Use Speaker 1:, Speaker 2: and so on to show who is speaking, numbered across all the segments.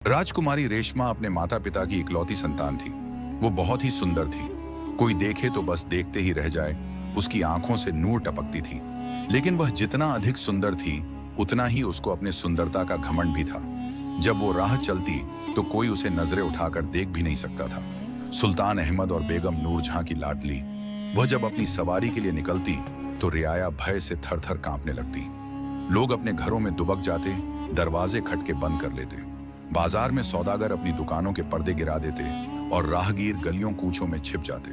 Speaker 1: राजकुमारी रेशमा अपने माता पिता की इकलौती संतान थी। वो बहुत ही सुंदर थी। कोई देखे तो बस देखते ही रह जाए। उसकी आंखों से नूर टपकती थी। लेकिन वह जितना अधिक सुंदर थी, उतना ही उसको अपने सुंदरता का घमंड भी था। जब वो राह चलती तो कोई उसे नजरें उठाकर देख भी नहीं सकता था। सुल्तान अहमद और बेगम नूरजहां की लाडली, वह जब अपनी सवारी के लिए निकलती तो रियाया भय से थर थर कांपने लगती। लोग अपने घरों में दुबक जाते, दरवाजे खटके बंद कर लेते। बाजार में सौदागर अपनी दुकानों के पर्दे गिरा देते और राहगीर गलियों कूचों में छिप जाते।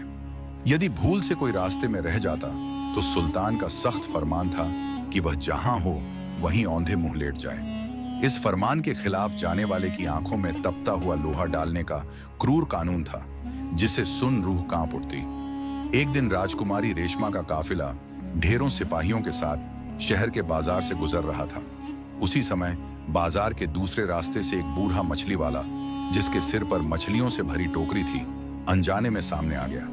Speaker 1: यदि भूल से कोई रास्ते में रह जाता तो सुल्तान का सख्त फरमान था कि वह जहां हो वहीं औंधे मुंह लेट जाए। इस फरमान के खिलाफ जाने वाले की आंखों में तपता हुआ लोहा डालने का क्रूर कानून था, जिसे सुन रूह कांप उठती। एक दिन राजकुमारी रेशमा का काफिला ढेरों सिपाहियों के साथ शहर के बाजार से गुजर रहा था। उसी समय बाजार के दूसरे रास्ते से एक बूढ़ा मछली वाला, जिसके सिर पर मछलियों से भरी टोकरी थी, अनजाने में सामने आ गया।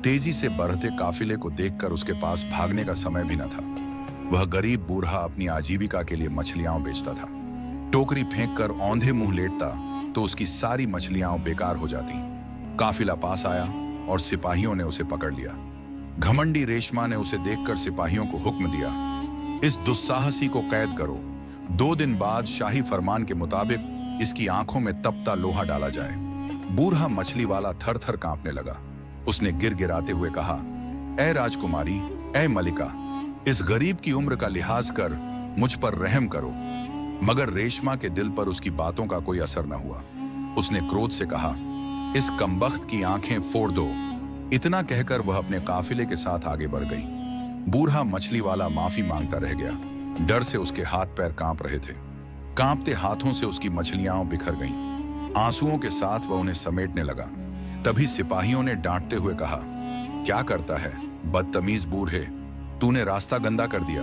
Speaker 1: तेजी से बढ़ते काफिले को देखकर उसके पास भागने का समय भी न था। वह गरीब बूढ़ा अपनी आजीविका के लिए मछलियां बेचता था। टोकरी फेंककर औंधे मुंह लेटता तो उसकी सारी मछलियां बेकार हो जाती। काफिला पास आया और सिपाहियों ने उसे पकड़ लिया। घमंडी रेशमा ने उसे देखकर सिपाहियों को हुक्म दिया, इस दुस्साहसी को कैद करो। 2 दिन बाद शाही फरमान के मुताबिक इसकी आंखों में तपता लोहा डाला जाए। बूढ़ा मछली वाला थर थर कांपने लगा। उसने गिड़गिड़ाते हुए कहा, ऐ राजकुमारी, ऐ मलिका, इस गरीब की उम्र का लिहाज कर मुझ पर रहम करो। मगर रेशमा के दिल पर उसकी बातों का कोई असर न हुआ। उसने क्रोध से कहा, इस कमबख्त की आंखें फोड़ दो। इतना कहकर वह अपने काफिले के साथ आगे बढ़ गई। बूढ़ा मछली वाला माफी मांगता रह गया। डर से उसके हाथ पैर कांप रहे थे। कांपते हाथों से उसकी मछलियां बिखर गईं। आंसुओं के साथ वह उन्हें समेटने लगा। तभी सिपाहियों ने डांटते हुए कहा, क्या करता है बदतमीज बूढ़े, तूने रास्ता गंदा कर दिया।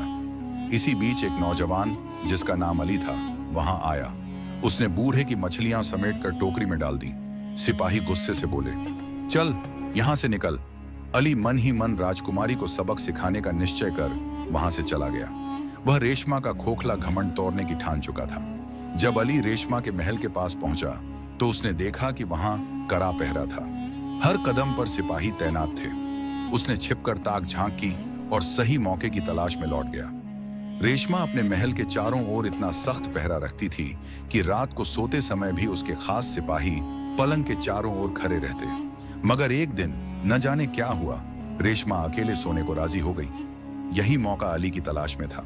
Speaker 1: इसी बीच एक नौजवान, जिसका नाम अली था, वहां आया। उसने बूढ़े की मछलियां समेटकर टोकरी में डाल दी। सिपाही गुस्से से बोले, चल यहां से निकल। अली मन ही मन राजकुमारी को सबक सिखाने का निश्चय कर वहां से चला गया। वह रेशमा का खोखला घमंड तोड़ने की ठान चुका था। जब अली रेशमा के महल के पास पहुंचा तो उसने देखा कि वहां कड़ा पहरा था। हर कदम पर सिपाही तैनात थे। उसने छिपकर ताक झांकी और सही मौके की तलाश में लौट गया। रेशमा अपने महल के चारों ओर इतना सख्त पहरा रखती थी कि रात को सोते समय भी उसके खास सिपाही पलंग के चारों ओर खड़े रहते। मगर एक दिन न जाने क्या हुआ, रेशमा अकेले सोने को राजी हो गई। यही मौका अली की तलाश में था।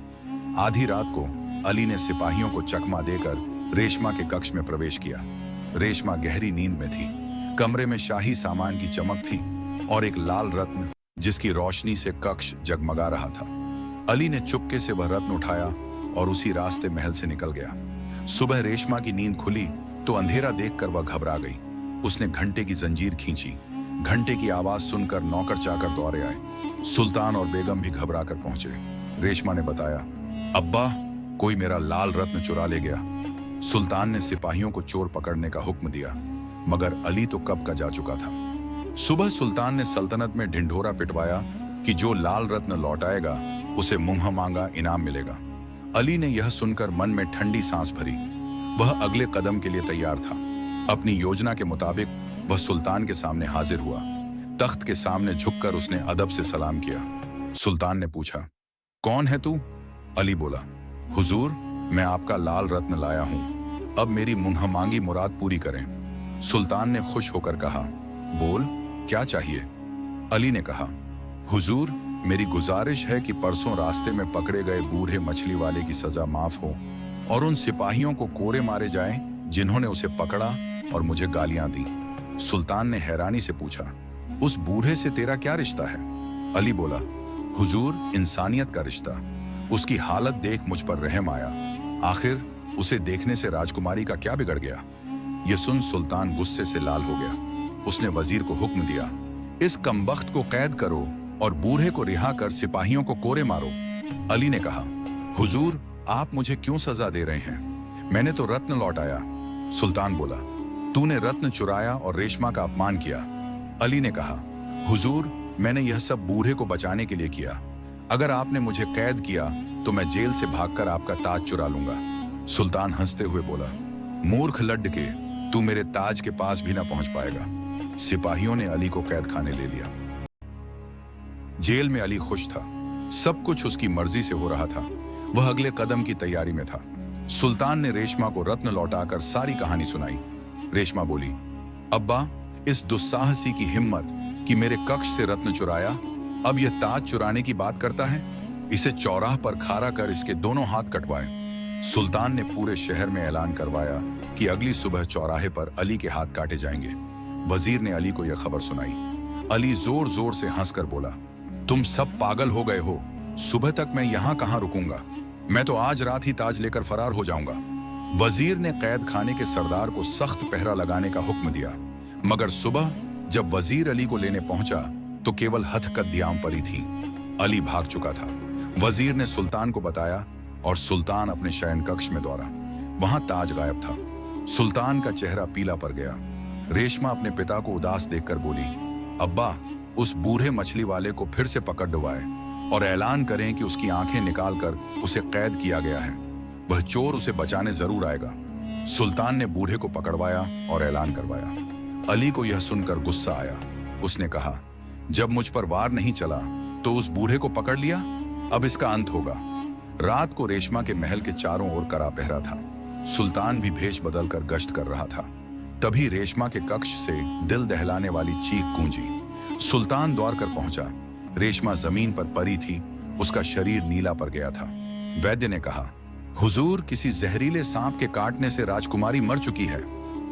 Speaker 1: आधी रात को अली ने सिपाहियों को चकमा देकर रेशमा के कक्ष में प्रवेश किया। रेशमा गहरी नींद में थी। कमरे में शाही सामान की चमक थी और एक लाल रत्न, जिसकी रोशनी से कक्ष जगमगा रहा था। अली ने चुपके से वह रत्न उठाया और उसी रास्ते महल से निकल गया। सुबह रेशमा की नींद खुली तो अंधेरा देखकर वह घबरा गई। उसने घंटे की जंजीर खींची। घंटे की आवाज सुनकर नौकर चाकर दौड़े आए। सुल्तान और बेगम भी घबरा कर पहुंचे। रेशमा ने बताया, अब्बा, कोई मेरा लाल रत्न चुरा ले गया। सुल्तान ने सिपाहियों को चोर पकड़ने का हुक्म दिया, मगर अली तो कब का जा चुका था। सुबह सुल्तान ने सल्तनत में ढिंढोरा पिटवाया कि जो लाल रत्न लौटाएगा उसे मुंह मांगा इनाम मिलेगा। अली ने यह सुनकर मन में ठंडी सांस भरी। वह अगले कदम के लिए तैयार था। अपनी योजना के मुताबिक वह सुल्तान के सामने हाजिर हुआ। तख्त के सामने झुककर उसने अदब से सलाम किया। सुल्तान ने पूछा, कौन है तू? अली बोला, हुजूर, मैं आपका लाल रत्न लाया हूं। अब मेरी मुंह मांगी मुराद पूरी करें। सुल्तान ने खुश होकर कहा, बोल, क्या चाहिए? अली ने कहा, हुजूर, मेरी गुजारिश है कि परसों रास्ते में पकड़े गए बूढ़े मछली वाले की सजा माफ हो और उन सिपाहियों को कोरे मारे जाएं जिन्होंने उसे पकड़ा और मुझे गालियां दी। सुल्तान ने हैरानी से पूछा, उस बूढ़े से तेरा क्या रिश्ता है? अली बोला, हुजूर, इंसानियत का रिश्ता। उसकी हालत देख मुझ पर रहम आया। आखिर उसे देखने से राजकुमारी का क्या बिगड़ गया? यह सुन सुल्तान गुस्से से लाल हो गया। उसने वजीर को हुक्म दिया, इस कमबख्त को कैद करो और बूढ़े को रिहा कर सिपाहियों को कोरे मारो। अली ने कहा, हुजूर, आप मुझे क्यों सजा दे रहे हैं? मैंने तो रत्न लौटाया। सुल्तान बोला, तूने रत्न चुराया और रेशमा का अपमान किया। अली ने कहा, हुजूर, मैंने यह सब बूढ़े को बचाने के लिए किया। अगर आपने मुझे कैद किया तो मैं जेल से भागकर आपका ताज चुरा लूंगा। सुल्तान हंसते हुए बोला, मूर्ख लड्ड के, तू मेरे ताज के पास भी ना पहुंच पाएगा। सिपाहियों ने अली को कैद खाने ले लिया। जेल में अली खुश था। सब कुछ उसकी मर्जी से हो रहा था। वह अगले कदम की तैयारी में था। सुल्तान ने रेशमा को रत्न लौटाकर सारी कहानी सुनाई। रेशमा बोली, अब्बा, इस दुस्साहसी की हिम्मत कि मेरे कक्ष से रत्न चुराया, अब यह ताज चुराने की बात करता है। इसे चौराह पर खड़ा कर इसके दोनों हाथ कटवाए। सुल्तान ने पूरे शहर में ऐलान करवाया कि अगली सुबह चौराहे पर अली के हाथ काटे जाएंगे। वजीर ने अली को यह खबर सुनाई। अली जोर जोर से हंसकर बोला, तुम सब पागल हो गए हो। सुबह तक मैं यहाँ कहाँ रुकूंगा? मैं तो आज रात ही ताज लेकर फरार हो जाऊंगा। वजीर ने कैद खाने के सरदार को सख्त पहरा लगाने का हुक्म दिया। मगर सुबह जब वजीर अली को लेने पहुंचा तो केवल हथकंडियां पड़ी थी। अली भाग चुका था। वजीर ने सुल्तान को बताया और सुल्तान अपने शयन कक्ष में दौड़ा। वहां ताज गायब था। सुल्तान का चेहरा पीला पड़ गया। रेशमा अपने पिता को उदास देखकर बोली, अब्बा, उस बूढ़े मछली वाले को फिर से पकड़ डुबाए और ऐलान करें कि उसकी आंखें निकालकर उसे कैद किया गया है। वह चोर उसे बचाने जरूर आएगा। सुल्तान ने बूढ़े को पकड़वाया और ऐलान करवाया। अली को यह सुनकर गुस्सा आया। उसने कहा, जब मुझ पर वार नहीं चला तो उस बूढ़े को पकड़ लिया, अब इसका अंत होगा। रात को रेशमा के महल के चारों ओर कड़ा पहरा था। सुल्तान भी भेष बदलकर गश्त कर रहा था। तभी रेशमा के कक्ष से दिल दहलाने वाली चीख गूंजी। सुल्तान दौड़ कर पहुंचा। रेशमा जमीन पर पड़ी थी। उसका शरीर नीला पड़ गया था। वैद्य ने कहा, हुजूर, किसी जहरीले सांप के काटने से राजकुमारी मर चुकी है।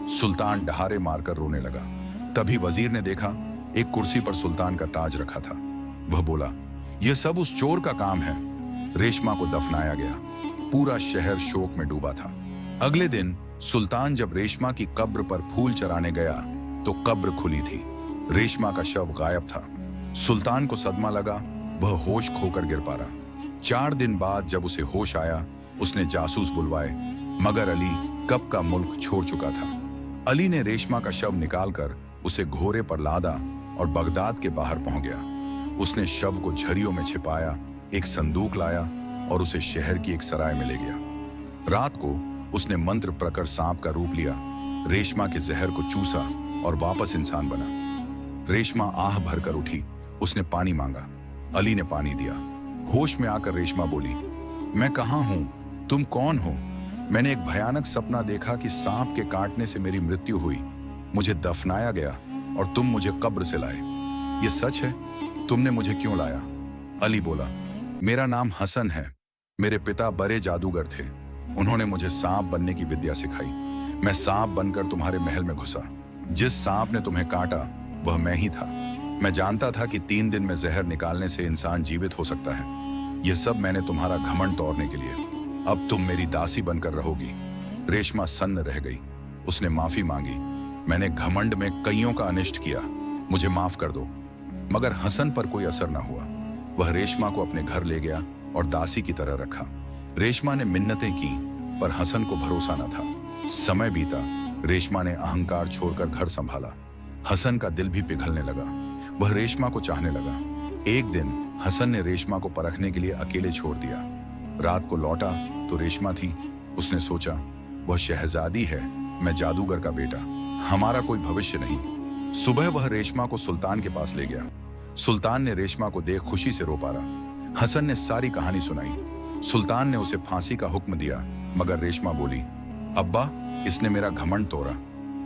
Speaker 1: सुल्तान डहारे मारकर रोने लगा। तभी वजीर ने देखा एक कुर्सी पर सुल्तान का ताज रखा था। वह बोला, यह सब उस चोर का काम है। रेशमा को दफनाया गया। पूरा शहर शोक में डूबा था। अगले दिन सुल्तान जब रेशमा की कब्र पर फूल चराने गया तो कब्र खुली थी। रेशमा का शव गायब था। सुल्तान को सदमा लगा। वह होश खोकर गिर पड़ा। 4 दिन बाद जब उसे होश आया, उसने जासूस बुलवाए, मगर अली कब का मुल्क छोड़ चुका था। अली ने रेशमा का शव निकालकर उसे घोड़े पर लादा और बगदाद के बाहर पहुंच गया। उसने शव को झरियों में छिपाया, एक संदूक लाया और उसे शहर की एक सराय में ले गया। रात को उसने मंत्र प्रकर सांप का रूप लिया, रेशमा के जहर को चूसा और वापस इंसान बना। रेशमा आह भरकर उठी। उसने पानी मांगा। अली ने पानी दिया। होश में आकर रेशमा बोली, मैं कहाँ हूं? तुम कौन हो? मैंने एक भयानक सपना देखा कि सांप के काटने से मेरी मृत्यु हुई, मुझे दफनाया गया और तुम मुझे कब्र से लाए। ये सच है? तुमने मुझे क्यों लाया? अली बोला, मेरा नाम हसन है। मेरे पिता बड़े जादूगर थे। उन्होंने मुझे सांप बनने की विद्या सिखाई। मैं सांप बनकर तुम्हारे महल में घुसा। जिस सांप ने तुम्हें काटा वह मैं ही था। मैं जानता था कि 3 दिन में जहर निकालने से इंसान जीवित हो सकता है। यह सब मैंने तुम्हारा घमंड तोड़ने के लिए। अब तुम मेरी दासी बनकर रहोगी। रेशमा सन्न रह गई। उसने माफी मांगी। मैंने घमंड में कईयों का अनिष्ट किया, मुझे माफ कर दो। मगर हसन पर कोई असर न हुआ। वह रेशमा को अपने घर ले गया और दासी की तरह रखा। रेशमा ने मिन्नतें की पर हसन को भरोसा न था। समय बीता। रेशमा ने अहंकार छोड़कर घर संभाला। हसन का दिल भी पिघलने लगा। वह रेशमा को चाहने लगा। एक दिन हसन ने रेशमा को परखने के लिए अकेले छोड़ दिया। रात को लौटा तो रेशमा थी। उसने सोचा, वह शहजादी है, मैं जादूगर का बेटा, हमारा कोई भविष्य नहीं। सुबह वह रेशमा को सुल्तान के पास ले गया। सुल्तान ने रेशमा को देख खुशी से रो पड़ा। हसन ने सारी कहानी सुनाई। सुल्तान ने उसे फांसी का हुक्म दिया, मगर रेशमा बोली, अब्बा, इसने मेरा घमंड तोड़ा।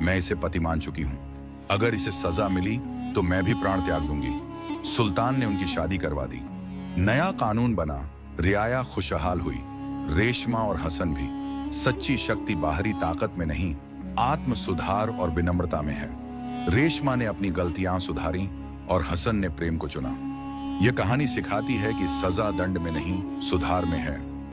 Speaker 1: मैं इसे पति मान चुकी हूँ। अगर इसे सजा मिली तो मैं भी प्राण त्याग दूंगी। सुल्तान ने उनकी शादी करवा दी। नया कानून बना। रियाया खुशहाल हुई। रेशमा और हसन भी। सच्ची शक्ति बाहरी ताकत में नहीं, आत्म सुधार और विनम्रता में है। रेशमा ने अपनी गलतियां सुधारी और हसन ने प्रेम को चुना। यह कहानी सिखाती है कि सजा दंड में नहीं, सुधार में है।